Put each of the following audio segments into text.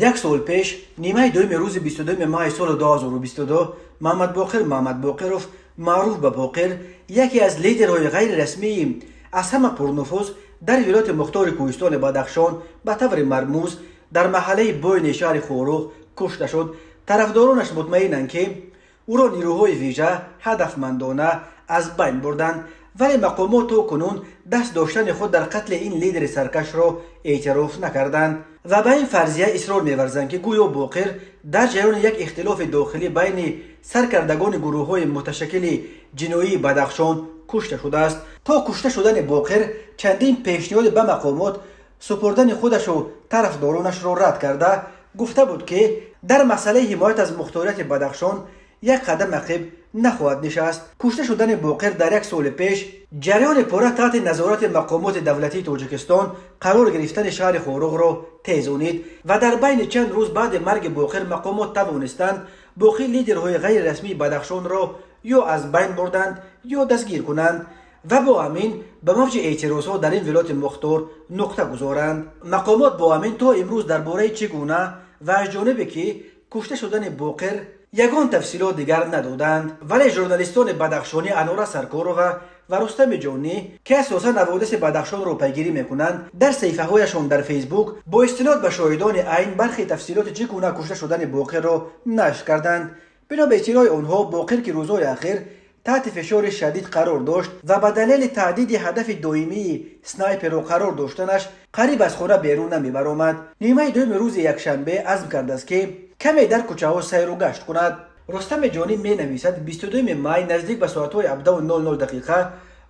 یک سال پیش نیمه دوم روز 22 ماه سال 2022 محمد باقرов معروف به باقر یکی از لیدرهای غیر رسمی از همه پرنفوذ در ولایت مختار کوهستان بدخشان به طور مرموز در محله بوین شهر خورخ کشته شد. طرفدارانش مطمئنند که او را نیروهای ویژه هدفمندانه از بین بردند، ولی مقامات کنون دست داشتن خود در قتل این لیدر سرکش را اعتراف نکردند و به این فرضیه اصرار می‌ورزند که گویا باقر در جریان یک اختلاف داخلی بین سرکردگان گروه‌های متشکل جنایی بدخشان کشته شده است. تا کشته شدن باقر چندین پیشنهاد به مقامات سپردن خودش و طرفدارانش را رد کرده گفته بود که در مسئله حمایت از مختاریت بدخشان یک قدم عقب نخواهد نشست. کشته شدن باقر در یک سال پیش جریان پاره تحت نظارت مقامات دولتی تاجیکستان قرار گرفتن شهر خورخ را تیزانید و در بین چند روز بعد مرگ باقر مقامات توانستند باقی لیدرهای غیر رسمی بدخشان را یا از بین بردند یا دستگیر کنند و با همین به موج اعتراضها در این ولایت مختار نقطه گذارند. مقامات با همین تا امروز درباره چگونه و از جانب که کشته شدن باقر یگان تفصیلات دیگر ندادند، ولی ژورنالیستان بدخشانی انوره سرکارova و رستم جانی که اساسا حوادث بدخشان را پیگیری میکنند در صفحه هایشان در فیسبوک با استناد به شاهدان عین برخی تفصیلات چگونه کشته شدن باقر را نشر کردند. بنا به اطلاع آنها باقر که روزهای اخیر تحت فشار شدید قرار داشت و به دلیل تعدید هدف دائمی سنایپر را قرار داشتنش قریب از خانه بیرون نمیبرآمد. نیمه دوم روز یکشنبه عزم کرده است که کمی در کوچه ها سیر و گشت کند. رستم جانی می نویسد 22 می نزدیک به ساعت 17:00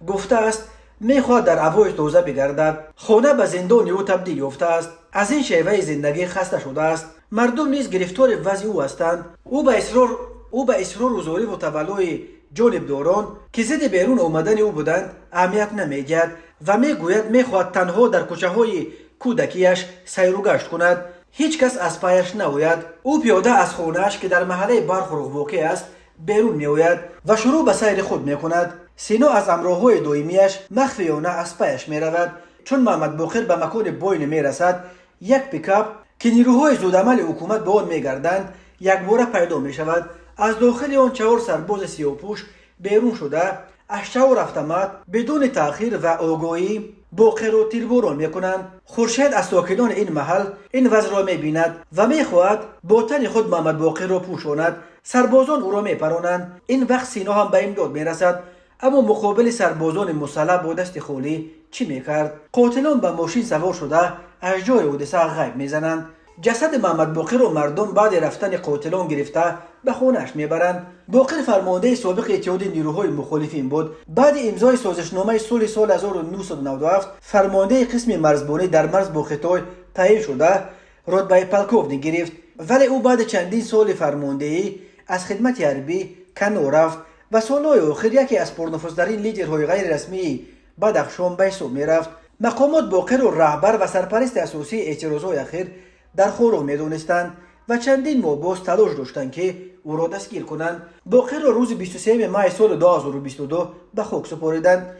گفته است میخواهد در هوای تازه بگردد. خانه به زندان او تبدیل یافته است. از این شیوه زندگی خسته شده است. مردم نیز گرفتار وضع او هستند. او به اصرار و زاری و تولای جانبداران که ضد بیرون آمدن او بودند اهمیت نمیدهد و میگوید میخواهد تنها در کوچه های کودکیش سیر و گشت کند. هیچ کس از پایش نآید. او پیاده از خانه‌اش که در محله برخورق واقع است بیرون میآید و شروع به سیر خود میکند. سینا از همراه‌های دائمی‌اش مخفیانه از پایش میرود. چون محمد باقر به مکان بوین میرسد، یک پیکاپ که نیروهای زودعمل حکومت به آن میگردند یک باره پیدا میشود. از داخل آن 4 سرباز سیاه‌پوش بیرون شده از 4 اتومات بدون تأخیر و آگاهی باقر را تیرباران میکنند. خورشید از ساکنان این محل این وضع را میبیند و میخواهد با تن خود محمد باقر را پوشاند. سربازان او را میپرانند. این وقت سینا هم به امداد میرسد، اما مقابل سربازان مسلح با دست خالی چی میکرد؟ قاتلان به ماشین سوار شده از جای حادثه غیب میزنند. جسد محمد باقر را مردم بعد رفتن قاتلان گرفته به خانه‌اش میبرند. باقر فرمانده سابق اتحاد نیروهای مخالفین بود. بعد امضای سازشنامه صلح سال 1997 فرمانده قسم مرزبانی در مرز با خطای تعیین شده رتبه پلکوونی گرفت، ولی او بعد چندین سال فرماندهی از خدمت حربی کنار رفت و سالهای آخر یکی از پرنفوذترین لیدرهای غیر رسمی بدخشان به حساب میرفت. مقامات باقر را رهبر و سرپرست اساسی اعتراضهای اخیر در خورخ میدانستند و چندین ماه باز تلاش داشتند که او را دستگیر کنند. باقر را روز 23 ماه سال 2022 به خاک سپاریدند.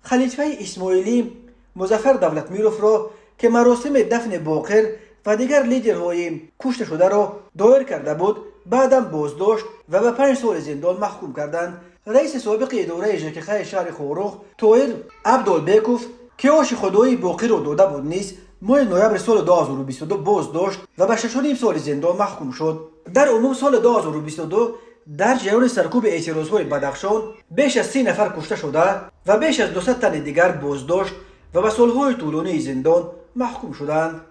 خلیفه اسماعیلی مظفر دولتمیروف را که مراسم دفن باقر و دیگر لیدرهای کشته شده را دایر کرده بود بعدم بازداشت و به 5 سال زندان محکوم کردند. رئیس سابق اداره ژکخ شهر خورخ طاهر عبدالبیکوف که آش خدایی باقر را داده بود نیز ماه نوامبر سال 2022 بازداشت و به 6.5 سال زندان محکوم شد. در عموم سال 2022 در جریان سرکوب اعتراضهای بدخشان بیش از 30 نفر کشته شده و بیش از 200 تن دیگر بازداشت و به سالهای طولانی زندان محکوم شدند.